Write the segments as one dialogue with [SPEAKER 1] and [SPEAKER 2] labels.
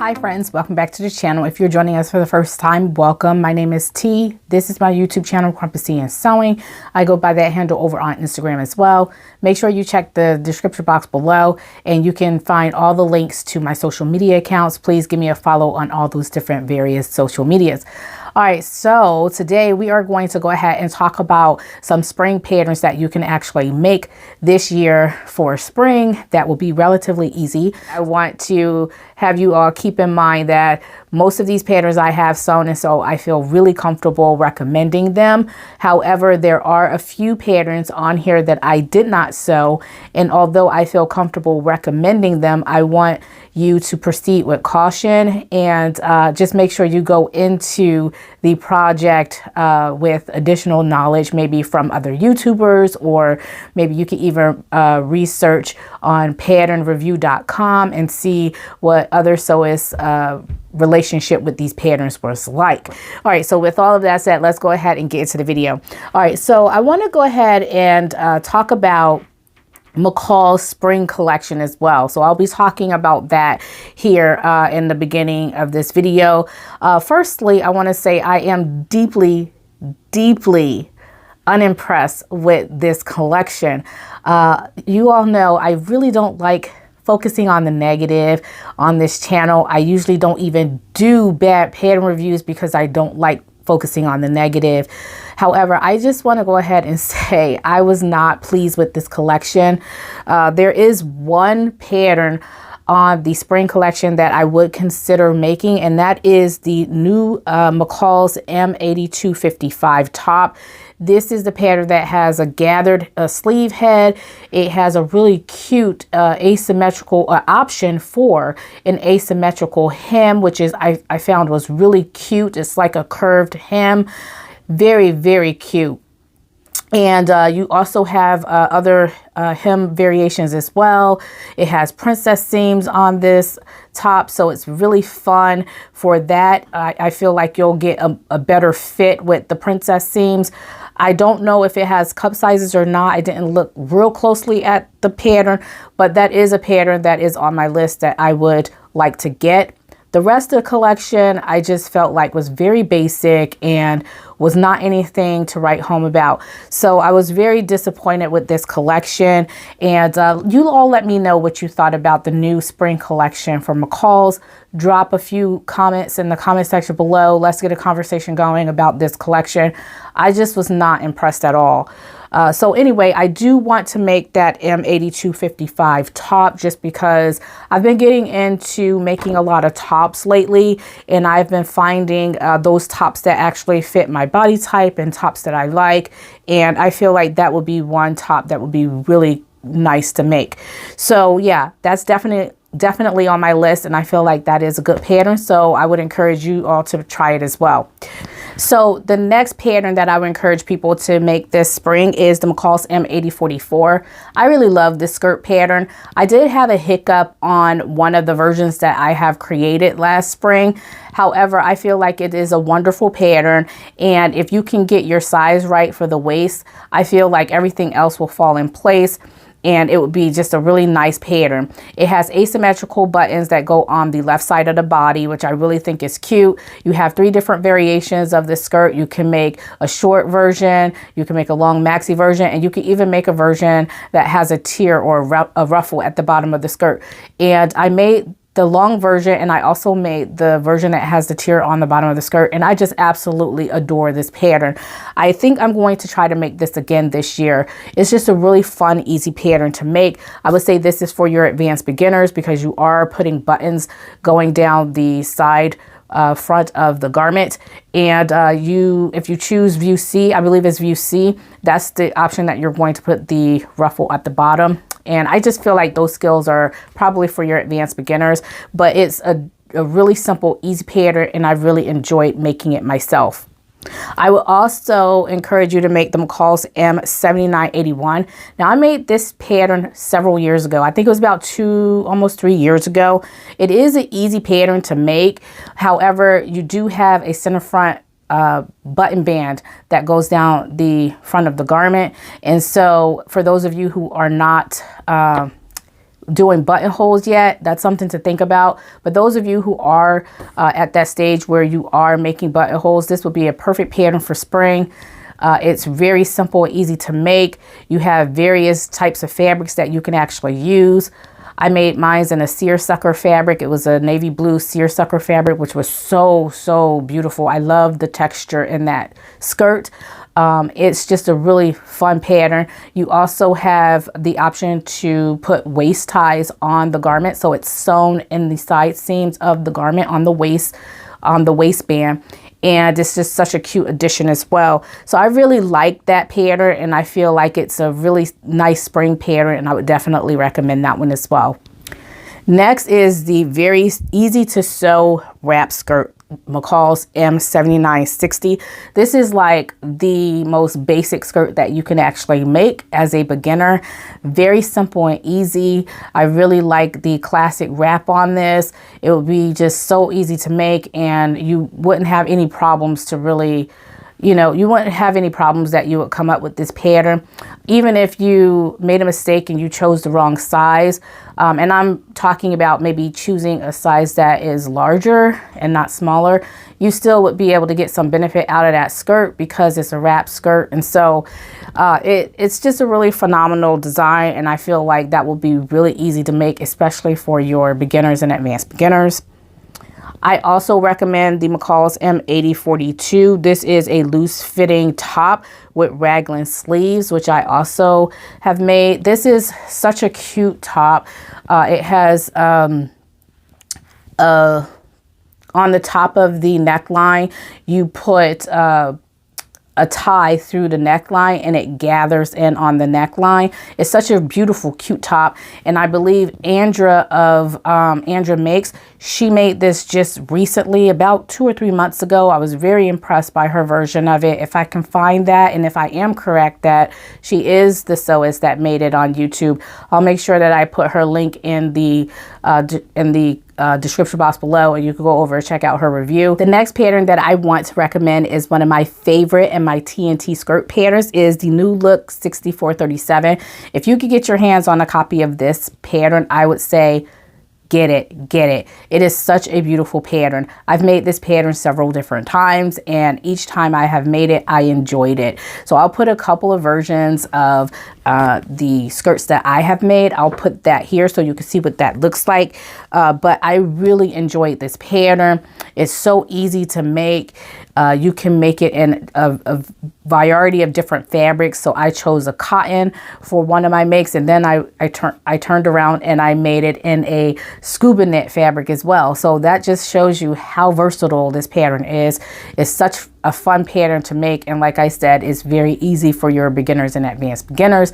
[SPEAKER 1] Hi friends, welcome back to the channel. If you're joining us for the first time, welcome. My name is T. This is my YouTube channel, Crumpus Tea and Sewing. I go by that handle over on Instagram as well. Make sure you check the description box below and you can find all the links to my social media accounts. Please give me a follow on all those different various social medias. All right, so today we are going to go ahead and talk about some spring patterns that you can actually make this year for spring that will be relatively easy. I want to have you all keep in mind that most of these patterns I have sewn, and so I feel really comfortable recommending them. However, there are a few patterns on here that I did not sew, and although I feel comfortable recommending them, I want you to proceed with caution and just make sure you go into the project with additional knowledge, maybe from other YouTubers, or maybe you can even research on patternreview.com and see what other sewists relationship with these patterns was like. All right, so with all of that said, let's go ahead and get into the video. All right, so I want to go ahead and talk about McCall's spring collection as well. So I'll be talking about that here in the beginning of this video. Firstly, I want to say I am deeply unimpressed with this collection. You all know I really don't like focusing on the negative on this channel. I usually don't even do bad pattern reviews because I don't like focusing on the negative. However, I just want to go ahead and say I was not pleased with this collection. There is one pattern on the spring collection that I would consider making, and that is the new McCall's M8255 top. This is the pattern that has a gathered sleeve head. It has a really cute asymmetrical option for an asymmetrical hem, which is I found was really cute. It's like a curved hem. Very cute. And you also have other hem variations as well. It has princess seams on this top, so it's really fun for that. I feel like you'll get a better fit with the princess seams. I don't know if it has cup sizes or not. I didn't look real closely at the pattern, but that is a pattern that is on my list that I would like to get. The rest of the collection I just felt like was very basic and was not anything to write home about. So I was very disappointed with this collection, and you all let me know what you thought about the new spring collection from McCall's. Drop a few comments in the comment section below. Let's get a conversation going about this collection. I just was not impressed at all. So anyway, I do want to make that M8255 top just because I've been getting into making a lot of tops lately, and I've been finding those tops that actually fit my body type and tops that I like. And I feel like that would be one top that would be really nice to make. So yeah, that's definitely on my list, and I feel like that is a good pattern, so I would encourage you all to try it as well. So the next pattern that I would encourage people to make this spring is the McCall's M8044. I really love this skirt pattern. I did have a hiccup on one of the versions that I have created last spring. However, I feel like it is a wonderful pattern, and if you can get your size right for the waist, I feel like everything else will fall in place, and it would be just a really nice pattern. It has asymmetrical buttons that go on the left side of the body, which I really think is cute. You have 3 different variations of the skirt. You can make a short version, you can make a long maxi version, and you can even make a version that has a tier or a ruffle at the bottom of the skirt. And I made the long version, and I also made the version that has the tier on the bottom of the skirt, and I just absolutely adore this pattern. I think I'm going to try to make this again this year. It's just a really fun, easy pattern to make. I would say this is for your advanced beginners because you are putting buttons going down the side front of the garment, and if you choose view C, I believe it's view C, that's the option that you're going to put the ruffle at the bottom. And I just feel like those skills are probably for your advanced beginners, but it's a really simple, easy pattern, and I really enjoyed making it myself. I would also encourage you to make the McCall's M7981. Now, I made this pattern several years ago. I think it was about almost 3 years ago. It is an easy pattern to make. However, you do have a center front button band that goes down the front of the garment. And so for those of you who are not doing buttonholes yet, that's something to think about. But those of you who are at that stage where you are making buttonholes, this would be a perfect pattern for spring. It's very simple, easy to make. You have various types of fabrics that you can actually use. I made mine in a seersucker fabric. It was a navy blue seersucker fabric, which was so beautiful. I love the texture in that skirt. It's just a really fun pattern. You also have the option to put waist ties on the garment. So it's sewn in the side seams of the garment on the waist, on the waistband. And it's just such a cute addition as well. So I really like that pattern, and I feel like it's a really nice spring pattern, and I would definitely recommend that one as well. Next is the very easy to sew wrap skirt, McCall's M7960. This is like the most basic skirt that you can actually make as a beginner. Very simple and easy. I really like the classic wrap on this. It would be just so easy to make, and you wouldn't have any problems to really, you know, you wouldn't have any problems that you would come up with this pattern. Even if you made a mistake and you chose the wrong size, and I'm talking about maybe choosing a size that is larger and not smaller, you still would be able to get some benefit out of that skirt because it's a wrap skirt. And so it's just a really phenomenal design, and I feel like that will be really easy to make, especially for your beginners and advanced beginners. I also recommend the McCall's M8042. This is a loose fitting top with raglan sleeves, which I also have made. This is such a cute top. It has on the top of the neckline, you put a tie through the neckline, and it gathers in on the neckline. It's such a beautiful, cute top. And I believe Andra of Andra Makes, she made this just recently, about 2 or 3 months ago. I was very impressed by her version of it. If I can find that, and if I am correct that she is the sewist that made it on YouTube, I'll make sure that I put her link in the description box below, and you can go over and check out her review. The next pattern that I want to recommend is one of my favorite and my TNT skirt patterns, is the New Look 6437. If you could get your hands on a copy of this pattern, I would say get it. It is such a beautiful pattern. I've made this pattern several different times, and each time I have made it, I enjoyed it. So I'll put a couple of versions of the skirts that I have made. I'll put that here so you can see what that looks like. But I really enjoyed this pattern. It's so easy to make. You can make it in a variety of different fabrics. So I chose a cotton for one of my makes, and then I turned around and I made it in a scuba knit fabric as well. So that just shows you how versatile this pattern is. It's such a fun pattern to make, and like I said, it's very easy for your beginners and advanced beginners.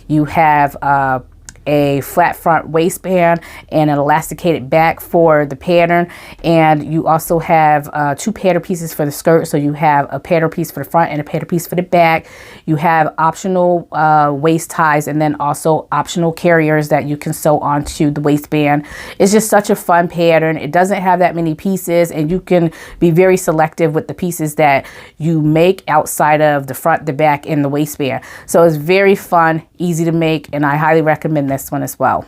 [SPEAKER 1] You have a flat front waistband and an elasticated back for the pattern, and you also have 2 pattern pieces for the skirt. So you have a pattern piece for the front and a pattern piece for the back. You have optional waist ties, and then also optional carriers that you can sew onto the waistband. It's just such a fun pattern. It doesn't have that many pieces, and you can be very selective with the pieces that you make outside of the front, the back, and the waistband. So it's very fun, easy to make, and I highly recommend this one as well.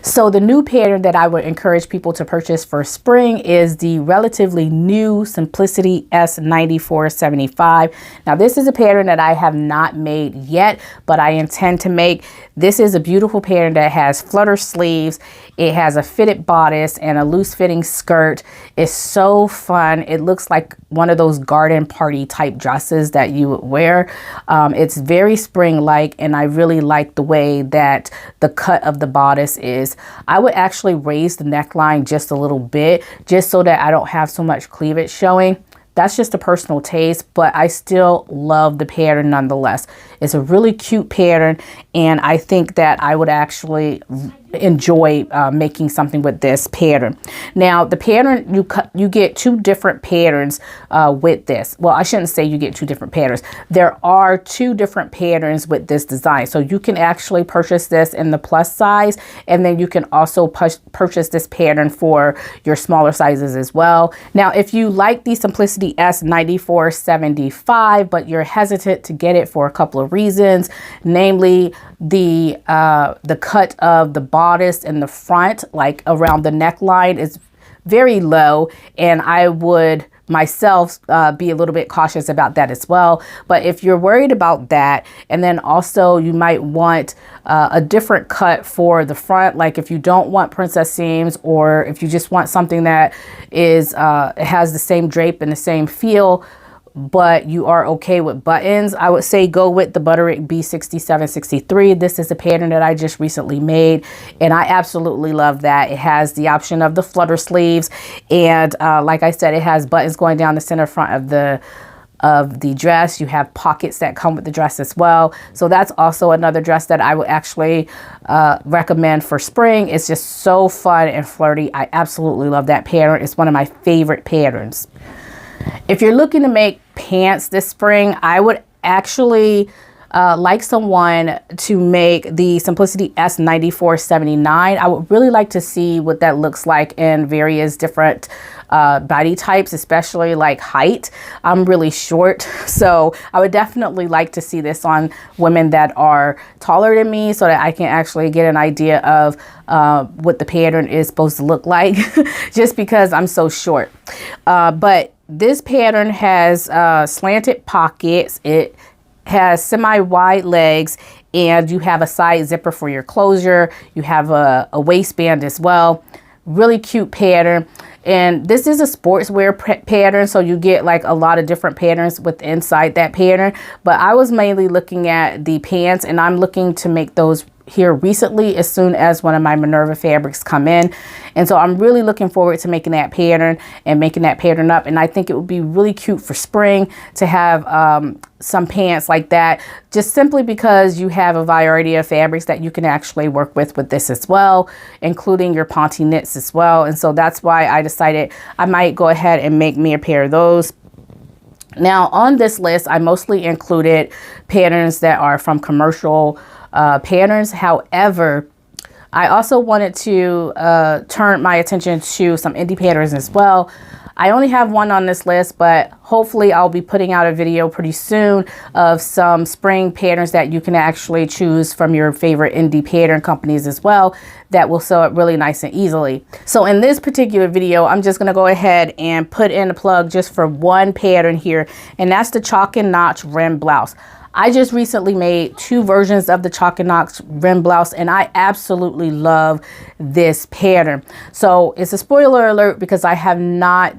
[SPEAKER 1] So the new pattern that I would encourage people to purchase for spring is the relatively new Simplicity S9475. Now this is a pattern that I have not made yet, but I intend to make. This is a beautiful pattern that has flutter sleeves. It has a fitted bodice and a loose fitting skirt. It's so fun. It looks like one of those garden party type dresses that you would wear. It's very spring-like, and I really like the way that the cut of the bodice is. I would actually raise the neckline just a little bit, just so that I don't have so much cleavage showing. That's just a personal taste, but I still love the pattern nonetheless. It's a really cute pattern, and I think that I would actually enjoy making something with this pattern. Now the pattern, you get 2 different patterns with this. Well, I shouldn't say you get 2 different patterns. There are 2 different patterns with this design. So you can actually purchase this in the plus size, and then you can also purchase this pattern for your smaller sizes as well. Now if you like the Simplicity S9475, but you're hesitant to get it for a couple of reasons, namely the cut of the bottom bodice in the front, like around the neckline, is very low, and I would myself be a little bit cautious about that as well. But if you're worried about that, and then also you might want a different cut for the front, like if you don't want princess seams, or if you just want something that is has the same drape and the same feel, but you are okay with buttons, I would say go with the Butterick B6763. This is a pattern that I just recently made, and I absolutely love that. It has the option of the flutter sleeves, and like I said, it has buttons going down the center front of the dress. You have pockets that come with the dress as well. So that's also another dress that I would actually recommend for spring. It's just so fun and flirty. I absolutely love that pattern. It's one of my favorite patterns. If you're looking to make pants this spring, I would actually like someone to make the Simplicity S9479. I would really like to see what that looks like in various different body types, especially like height. I'm really short, so I would definitely like to see this on women that are taller than me, so that I can actually get an idea of what the pattern is supposed to look like, just because I'm so short. But this pattern has slanted pockets. It has semi-wide legs, and you have a side zipper for your closure. You have a waistband as well. Really cute pattern. And this is a sportswear pattern, so you get like a lot of different patterns with inside that pattern. But I was mainly looking at the pants, and I'm looking to make those here recently as soon as one of my Minerva fabrics come in. And so I'm really looking forward to making that pattern and making that pattern up. And I think it would be really cute for spring to have some pants like that, just simply because you have a variety of fabrics that you can actually work with this as well, including your Ponte knits as well. And so that's why I decided I might go ahead and make me a pair of those. Now on this list, I mostly included patterns that are from commercial patterns. However, I also wanted to turn my attention to some indie patterns as well. I only have one on this list, but hopefully I'll be putting out a video pretty soon of some spring patterns that you can actually choose from your favorite indie pattern companies as well, that will sew it really nice and easily. So in this particular video, I'm just going to go ahead and put in a plug just for one pattern here, and that's the Chalk and Notch rim blouse. I just recently made 2 versions of the Chalk and Notch rim blouse, and I absolutely love this pattern. So it's a spoiler alert because I have not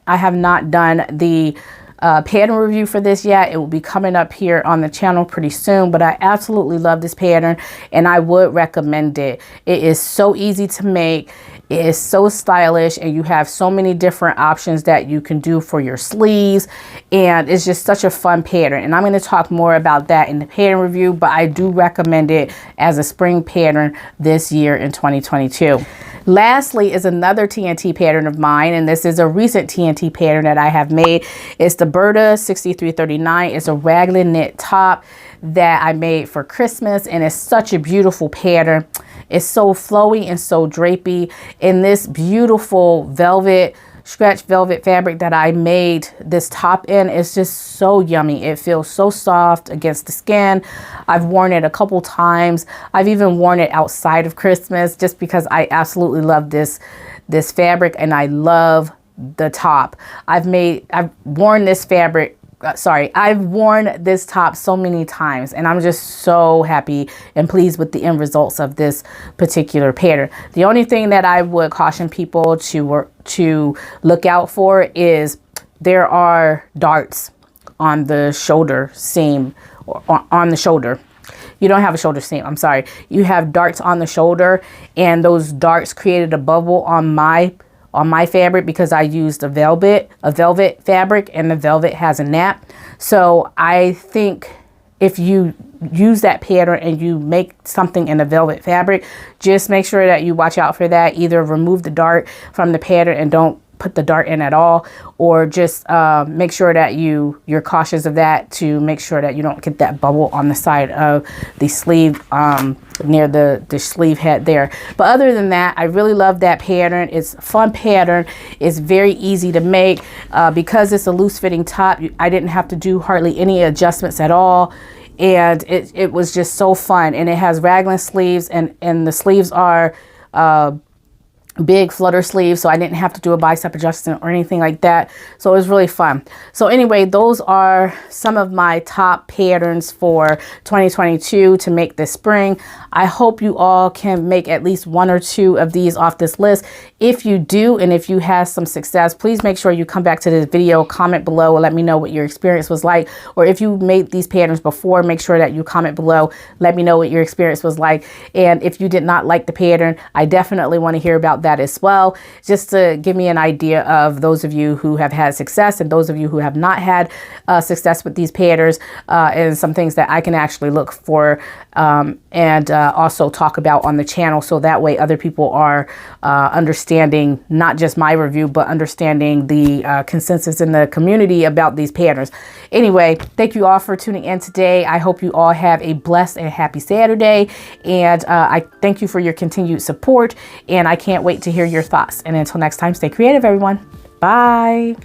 [SPEAKER 1] done the pattern review for this yet. It will be coming up here on the channel pretty soon, but I absolutely love this pattern and I would recommend it. It is so easy to make. It is so stylish, and you have so many different options that you can do for your sleeves, and it's just such a fun pattern. And I'm going to talk more about that in the pattern review, but I do recommend it as a spring pattern this year in 2022. Lastly is another TNT pattern of mine, and this is a recent TNT pattern that I have made. It's the Berta 6339. It's a raglan knit top that I made for Christmas, and it's such a beautiful pattern. It's so flowy and so drapey, in this beautiful velvet, stretch velvet fabric that I made this top in. It's just so yummy. It feels so soft against the skin. I've worn it a couple times. I've even worn it outside of Christmas just because I absolutely love this fabric, and I love the top. I've worn this fabric. I've worn this top so many times, and I'm just so happy and pleased with the end results of this particular pattern. The only thing that I would caution people to look out for is there are darts on the shoulder seam, or on the shoulder. You don't have a shoulder seam, I'm sorry. You have darts on the shoulder, and those darts created a bubble on my fabric because I used a velvet fabric, and the velvet has a nap. So I think if you use that pattern and you make something in a velvet fabric, just make sure that you watch out for that. Either remove the dart from the pattern and don't put the dart in at all, or just make sure that you're cautious of that, to make sure that you don't get that bubble on the side of the sleeve, near the sleeve head there. But other than that, I really love that pattern. It's a fun pattern. It's very easy to make. Because it's a loose fitting top, I didn't have to do hardly any adjustments at all. and it was just so fun. And it has raglan sleeves, and the sleeves are big flutter sleeves, so I didn't have to do a bicep adjustment or anything like that. So it was really fun. So anyway, those are some of my top patterns for 2022 to make this spring. I hope you all can make at least 1 or 2 of these off this list. If you do, and if you have some success, please make sure you come back to this video, comment below, and let me know what your experience was like. Or if you made these patterns before, make sure that you comment below, let me know what your experience was like. And if you did not like the pattern, I definitely want to hear about that as well, just to give me an idea of those of you who have had success and those of you who have not had success with these patterns, and some things that I can actually look for and also talk about on the channel, so that way other people are understanding not just my review, but understanding the consensus in the community about these patterns. Anyway, thank you all for tuning in today. I hope you all have a blessed and happy Saturday, and I thank you for your continued support, and I can't wait to hear your thoughts. And until next time, stay creative, everyone. Bye.